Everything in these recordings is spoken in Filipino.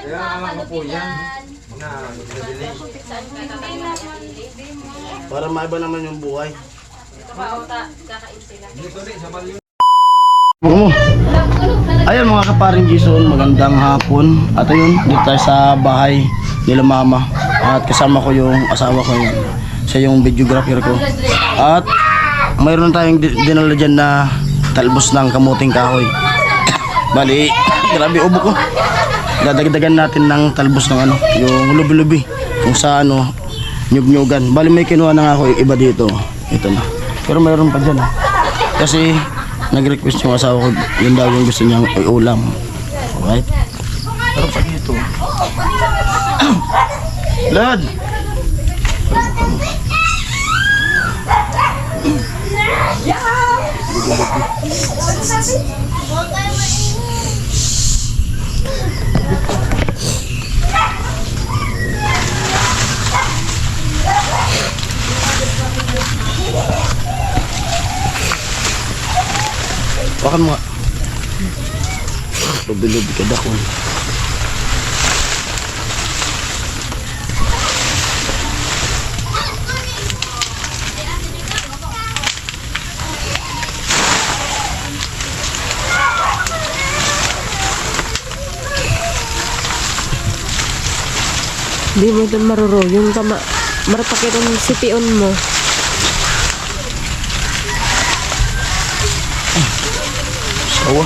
Kaya alam ko po yan. Na, Para maiba naman yung buhay. Oo. Ayun mga kaparing Jason, magandang hapon. At ayun, dito tayo sa bahay nila mama. At kasama ko yung asawa ko yun. Siya yung videographer ko. At mayroon tayong dinala dyan na talbos ng kamuting kahoy. Bali, grabe ubo ko. Dadagdagan natin ng talbos ng ano, yung lubi-lubi. Kung sa ano, nyug-nyugan. Bali may kinuha na nga ako yung iba dito. Ito na. Pero mayroon pa dyan. Kasi nag-request yung asawa ko, yun daw yung gusto niyang ulam. Alright? Pero pa dito. Lad! Bakan mo nga. Lubi-lubi ka dakon. Di mo ito maruro. Yung marapakit ang sipion mo. Sawa.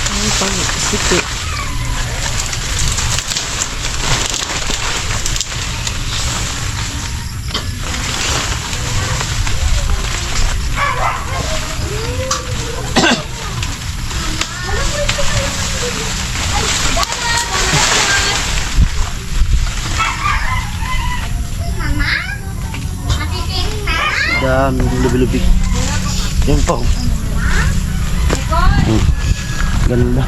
Ang pang sipi. Daming lubi-lubi. Yan pa oh. Ganda.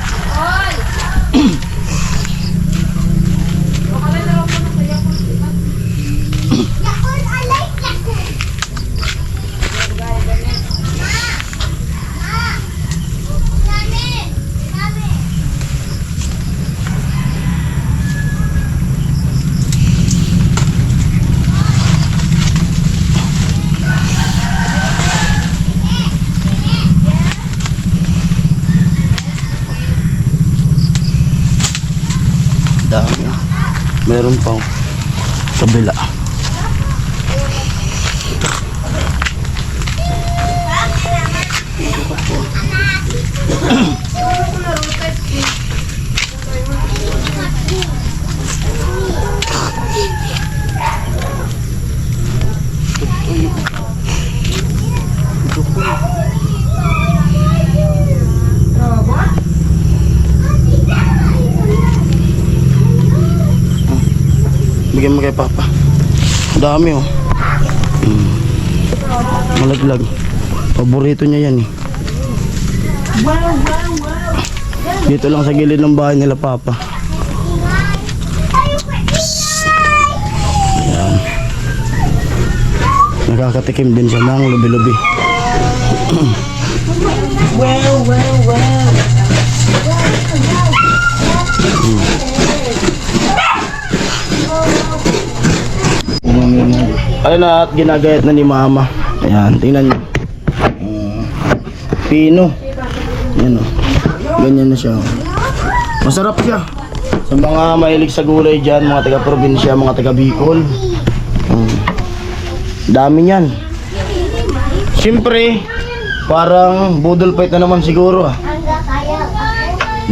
Dami. Meron pa kabila. Bigyan mo kay Papa. Dami oh. Malaglag. Paborito niya yan eh. Dito lang sa gilid ng bahay nila Papa. Ayan. Nakakatikim din siya ng lubi-lubi. Ayun na at ginagayat na ni Mama. Ayan, tingnan nyo. Pino. Ayan o. Ganyan na siya. Masarap siya. Sa mga mahilig sa gulay dyan, mga taga-probinsya, mga taga-Bicol. Dami yan. Siyempre, parang budol fight na naman siguro ah.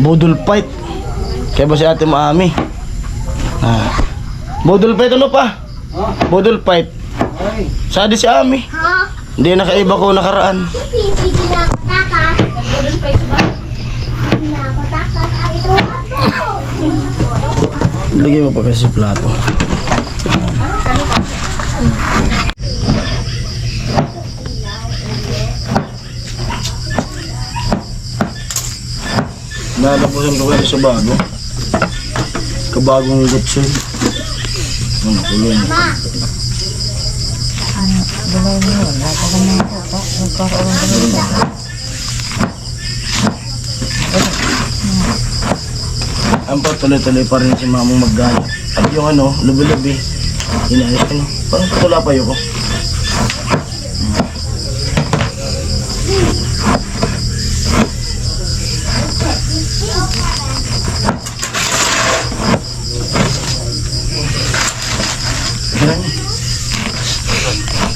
Budol fight. Kaya ba si Ate Maami? Budol fight ano pa? Budol fight. Sadi si Ami. Hindi nakaiba ko nakaraan. Lagay mo pa kasi plato. Nalapusan ko kayo sa bago. Kabagong gutsin. Ano kulong. Ano, gulay mo yun. Wala ka ganyan po. Ang pa tuloy-tuloy pa rin si mamong maggaya. At yung ano, lubi-lubi, inayos ko na. Parang tutula pa yun ko.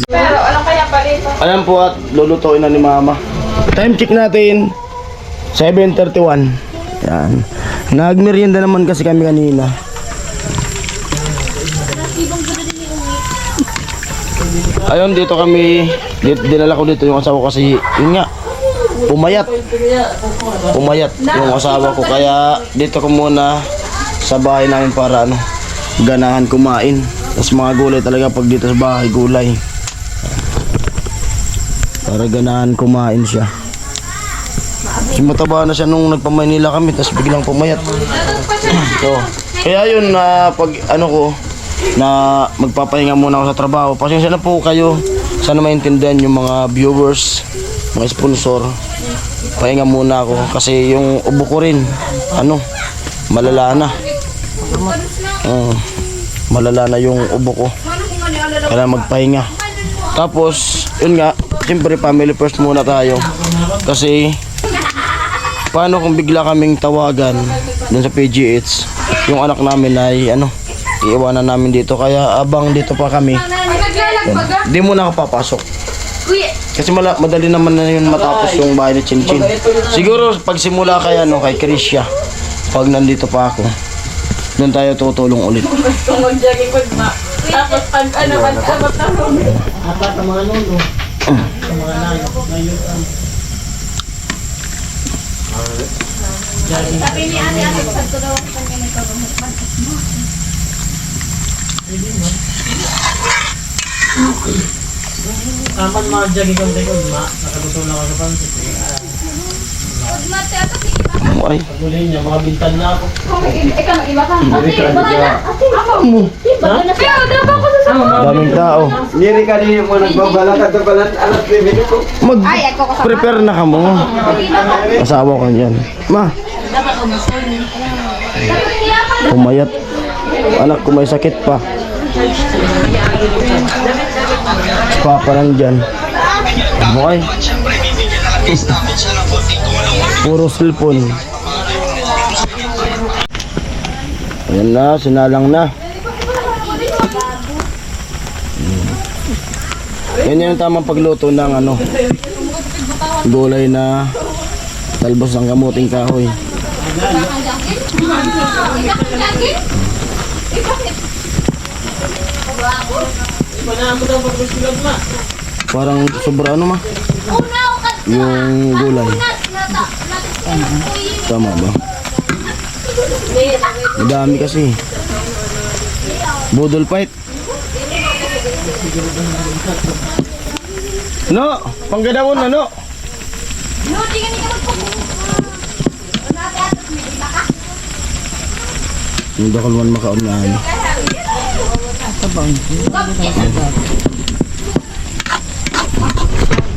Pero ano kaya pa dito? Ayan po at lulutuin na ni mama. Time check natin, 7:31. Yan. Nagmerienda naman kasi kami kanina. Ayun, dito kami, dinala ko dito yung asawa ko kasi, yun nga, pumayat. Pumayat yung asawa ko, kaya dito ko muna sa bahay namin para ano, ganahan kumain. Tapos mga gulay talaga pag dito sa bahay, gulay. Para ganahan kumain siya. Kasi mataba na siya nung nagpa-Maynila kami, tapos biglang pumayat. So, kaya yun na pag ano ko, na magpapahinga muna ako sa trabaho. Pasensya na po kayo, sana maintindihan yung mga viewers, mga sponsor. Pahinga muna ako kasi yung ubo ko rin, ano, malala na. Malala na yung ubo ko. Kaya magpahinga. Tapos, yun nga, siyempre family first muna tayo. Kasi, paano kung bigla kaming tawagan dun sa PGH, yung anak namin ay, ano, iiwanan namin dito. Kaya abang dito pa kami, di muna ako papasok. Kasi madali naman na yun matapos yung bahay ni Chinchin. Siguro pagsimula kay, ano, kay Krisya, pag nandito pa ako, doon tayo tutulong ulit. Tapos pag ano, pag-abot na room. Apat ang mga nuno. Ang mga nano. Ngayon ang... Sabi ni Ate, pagko daw ako kanya nagkaroon. Kapan mga jagi kong tekod, nakatutulong ako sa pansit. Mate, ato si Ay, pagulin niya, mga bintan na ako. ikaw mag-iba ka. Ate, baka na. Ate, mo. baka na. Pero daw ako sa Daming tao. Diri ka din mo nagbabala ka to pala alas 9 ko. Mag-prepare na ka mo. Asawa ko yan. Ma, pumayat. Anak ko may sakit pa. Papa nandyan. Okay. Puro cellphone. Ayan na, sinalang na. Yan yung tamang pagluto ng ano, gulay na talbos ng kamuting kahoy. Parang sobra ano ma? Yung gulay. Tama ba? Madami kasi. Budol fight. No, panggadawon na no. No, di ka magpapagod. Nate, ato, may iba ka. Hindi ko naman makaunahan.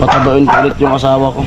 Patabain ko ulit yung asawa ko.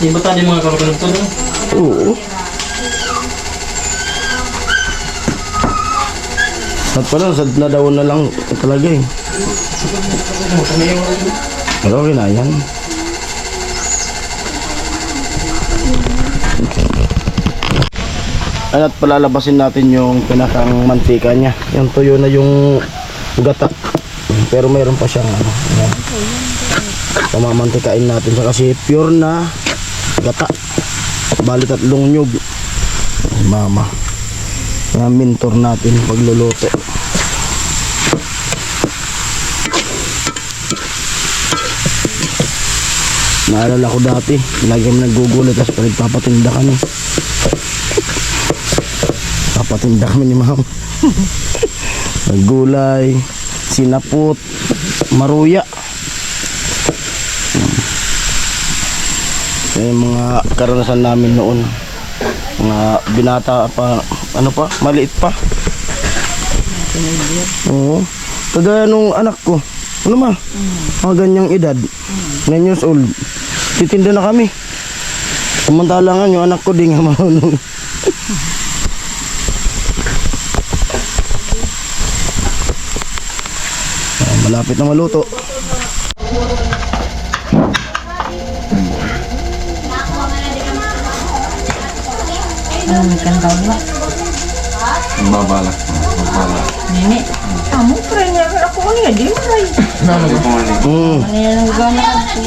Di ba tayo mga karoon to? Oo. At pala, sad na daw na lang talaga eh. Pero okay na yan. At palalabasin natin yung pinakang mantika niya. Yung tuyo na yung gata. Pero mayroon pa siyang ano. Yan. Pamamantikain natin siya kasi pure na gata. Bali 3 nyug. Mama. Yung mentor natin pagluluto. Naalala ko dati, lagi kami naggugulat tapos pinagpapatinda kami. Papatinda kami ni ma'am. Naggulay, sinaput, maruya. Yan yung mga karanasan namin noon. Mga binata pa, ano pa, maliit pa. Oo. Kagaya nung anak ko. Ano ma? Mga ganyang edad. 9 years old. Titinda na kami. Samantalangan yung anak ko di nga marunong. Malapit na maluto. Nagkantaw na. Babala. Babala. Nini. Kamu keren ya, aku niya di mo ray. Ano ko man ni? Ano yan ang gana ako.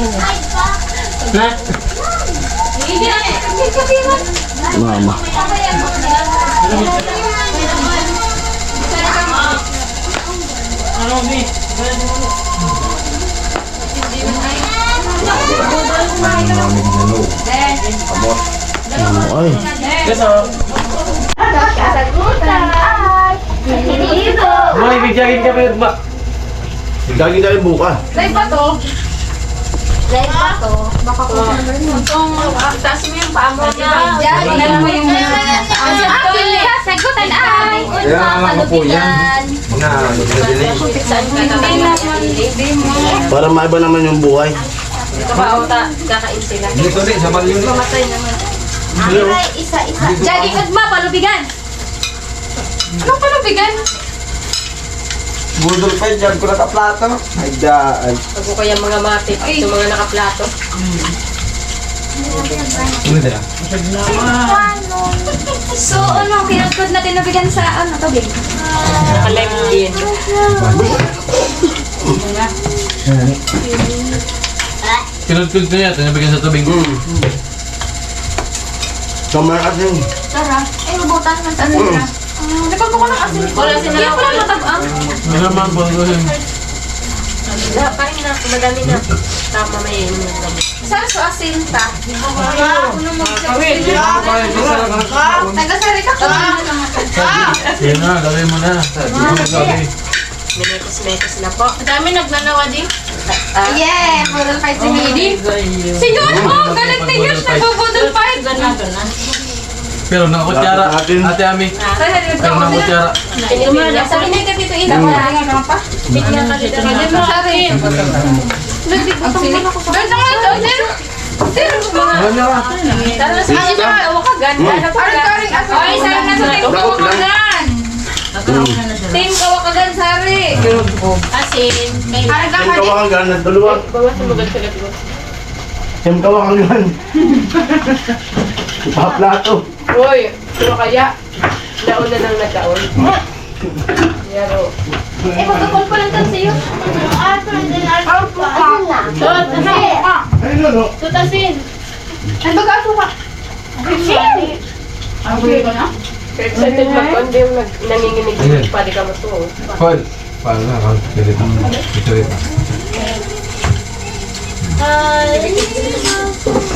Na. Mama. Ay. May bigyan ka ba? Gagi tayo buka. Live pa to. Live pa to. Baka ko itong taas mo yung paa mo. Diyan mo yung sagutan ay. Kaya alam ko po yan. Na, nagdadili. Para maiba naman yung buhay. Kakain sila. Dito din, sa balyo ni. Mamatay naman. Isa-isa. Jadi kagma, palubigan. Anong palubigan? Budol pa dyan ko nakaplato. Ay daan. Pag ko kaya mga mati, ito mga nakaplato. Ano dala? So, ano, kinagkod natin nabigan sa, ano, tubig? Naka-lime din. Kinudkod ko niya, tinabigyan sa tubig. Kamar asin. Tara. Ay, mabutan ng asin na. Nagpagpo ko ng asin. Wala asin na lang. Kaya pala matabang. Ano naman po yun? Parang na, madami na. Tama, may saan so asin ta? Ako naman taga-sari ka. Yan na, gawin mo na. Minekos-mekos na po. Madami nagnanawa din. Yeah! Budol fight si Heidi. Si Yun! Oh! Galit na yun! Nagbubudol fight! Pero nakakutsara, Ate Ami. Pero nakakutsara. Sabi na yung kapito ina. Wala nga pa. Bigyan ka dito. Bigyan mo sa akin. Nagbibutang ako sa akin. Alam niya ka. Tara na sa akin. Tawa ka gan. Ay, saan na sa team Kawakagan? Team Kawakagan, Sari. Asin. Tim kawakan na dalawa. Tim kawakan. Ipaplato. Uy, ano kaya? Nauna nang nagkaon. Yaro. Eh, magkakol pa lang tayo sa'yo. Ayun no. Tutasin. Ano ba kaso ka? Ang buhay ko na? Excited mag-on din, nanginginig. Pwede ka mo to. Paul. Paano na? Ito rin.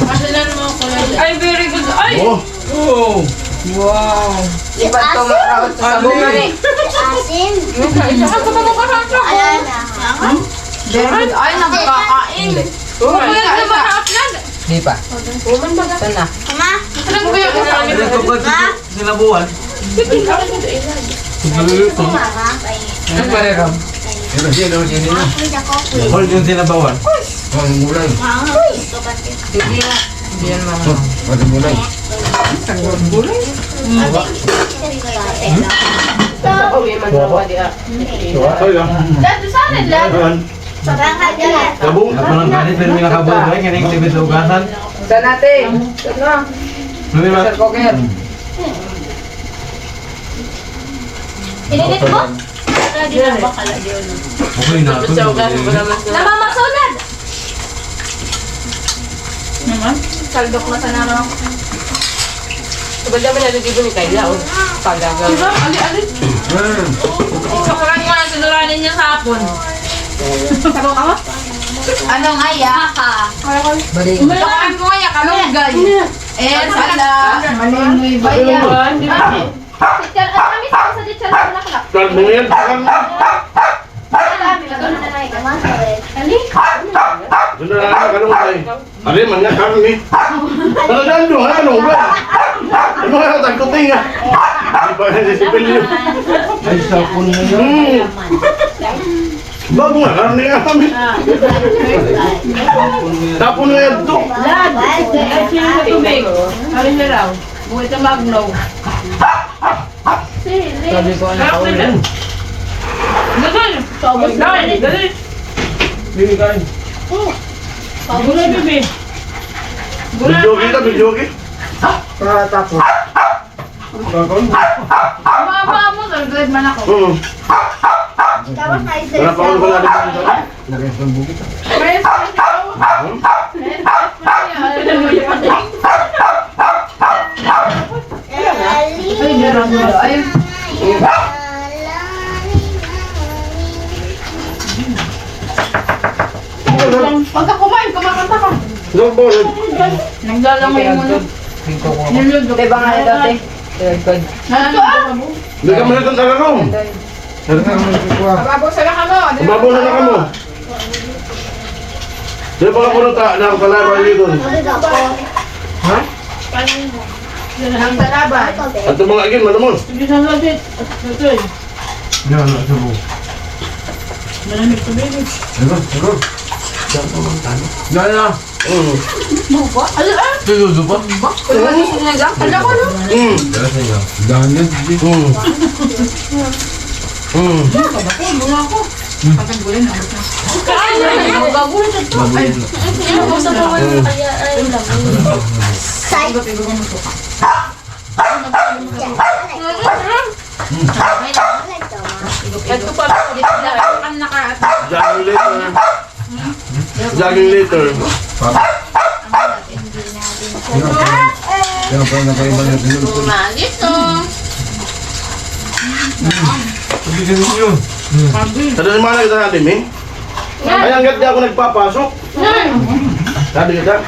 Kasilan mo ko lang. Ay, very good. Ay! Oh. Oh! Wow! Iba ito makakawat sa sabungan eh. Asin. Isa ka ba makakawat? Ayan na. Very good. Ay, nagkakain. Mabuyan na makakawat. Di pa. Woman ba ka? Sana. Mama. Saan ba yung kasama? Sinabuhan. Nagluluto. Mama. Ang pareram. Pero siya daw siya nila. Wait ako. Paul yung sinabawan. Ang mulay. Hindi yan mga. Ang mulay. Uwi man sa wadi ah. Ay lang. Dito saan nila? Sobrang kagalat. Kabong. Ako lang ganit, pero may nakabuhay. Kaya yung tibid sa ugasan. Saan natin? Saan na? Numi ma. Sir Cocker. Ininit mo? Okay na ito. Namamasunod! Naman? Saldok na sana ako. Sabad naman naliligo ni Kayla. Pagagawa. Diba? Ali-ali. Sakuran ko na sinuranin niya sa hapon. Sabaw ka mo? Anong aya? Sakuran ko kaya kalunggay. Sala. Malingoy ba yan? Teacher, ano kami sa teacher na nakalak? Karne. Ali? Sudah na kalunggay. Ari man nga karne. Talagang doon nga kalunggay. Ano nga tagkuting nga. Di ba sisipil niyo? Ay, sapon na yan. Bago nga karne nga kami. Tapon nga yan to. Tubig. Ano niya raw? Buhay ka magno. Sabi ko na kaulan. Gagal! Sobos na rin. Dali! Bili kain. Gulay, bebe. Bidyogi ka, bidyogi. Para tapos. Kakon. Mama mo, nag-grade man ako. Wala pa akong wala dito. Lagay sa bukit. Press, Ay, Pagka kumain, kumakanta ka. Naglalangoy mo na. Niludok. Diba nga na dati? Hindi ka muna itong talarong. Pero nga naman kukuha. Mababaw sa laka mo. Mababaw na ka mo. Di ba ka punong na kalaro dito? Ha? Ang talaban. At itong mga agin, manamon. Yan, sa bukit. Malamig to, baby. Ego. Yan na. Tulodo pa? Hala ko no? Dala sa inyo. Dahan yan. Mabuhin na. Ito pa, kan naka Jogging later. Jogging later. Kaya pa nakaiba na pinulot. Magis to. Sabi ka ninyo. Sa doon mga nakita natin, eh? Ay, hanggat di ako nagpapasok. Sabi kita,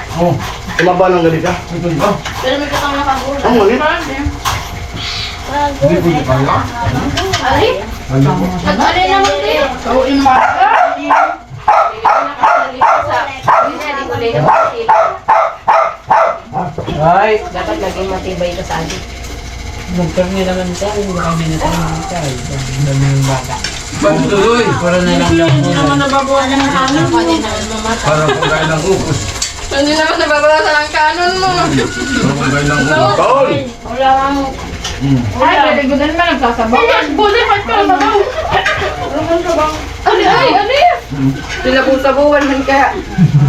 tumaba ng galit ka. Ito ba? Pero may katang nakagula. Ang mali. Hindi ko kaya. Ali? Ano po? Nag-ali naman din. Kauin mo. Ay! Dapat laging matibay ka sa adik. Magkarni naman tayo, kami na tayo tayo. Dami ng bata. Pagtuloy! Para na lang lang Hindi naman nababawasan ng kanon mo. Para pagkain ng ukos. Hindi naman nababawasan ang kanon mo. Para pagkain ng ukos. Paul! Wala nga mo. Ay, pwede ko din naman nagsasabaw. Buti pa ito. Ali! Sila kung sabuwan man kaya.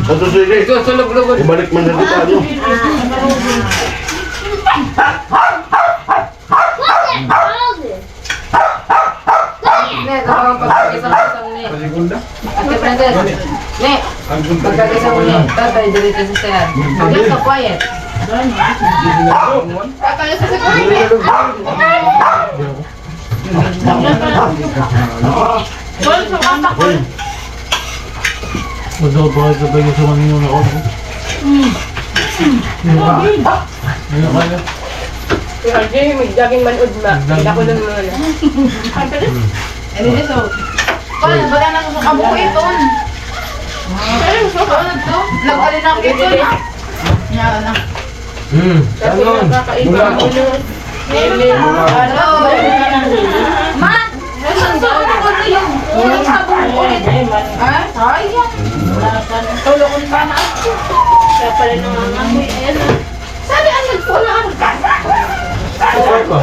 Ito sige. Ikaw sulog-lugod. Ibalik man na kita, ano? Ne, tawag pagkakisang-isang ne. Pasigunda? Ate Princess. Ne, Ang gunta. pagkakisang ne. Tatay, dito sa sayan. Hanggang sa quiet. Tatay, sa quiet. Paul, sumata ko. Masobra sa bayo sa kanino na ako. Ano kaya? Kaya RJ, may jogging manood ma. Hindi ako lang muna. Ano dito? Paul, baga nang kabuk ito. Pero gusto ko to. Nag-alin ako ito na. Yan na. Ganon. Mula ko. Ano? Ma! Nasusunod ko na yung sabong ulit. Ah, sayang. Tulungan pa na ako. Kaya pala nangangamoy. Ayan na. Sabi ang nagpulaan ka. Apa?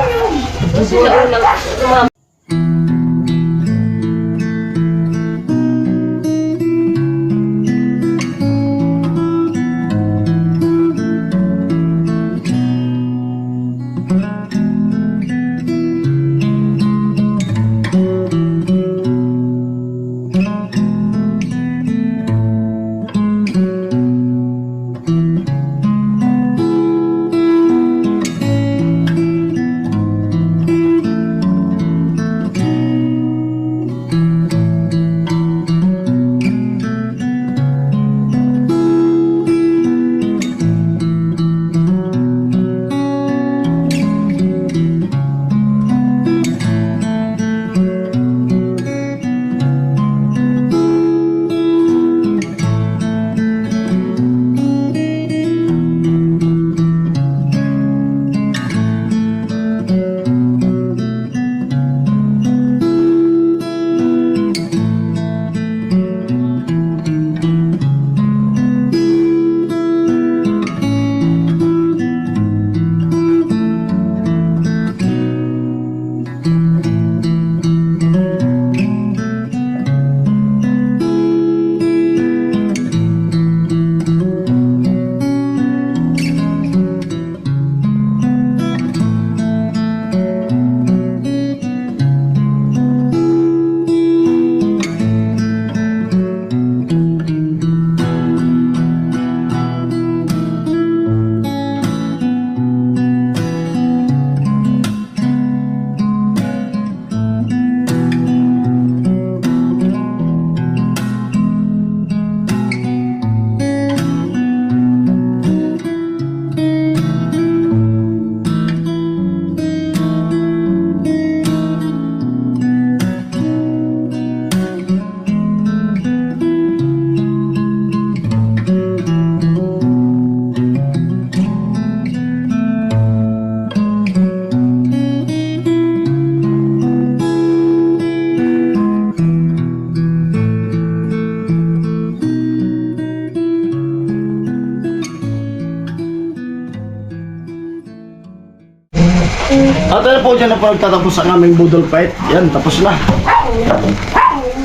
At ano po dyan na po nagtatapos ang aming budol fight. Yan, tapos na.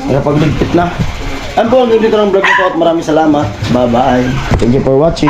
Kaya pagligpit na. Ano po, ang dito ng vlog na to at maraming salamat. Bye-bye. Thank you for watching.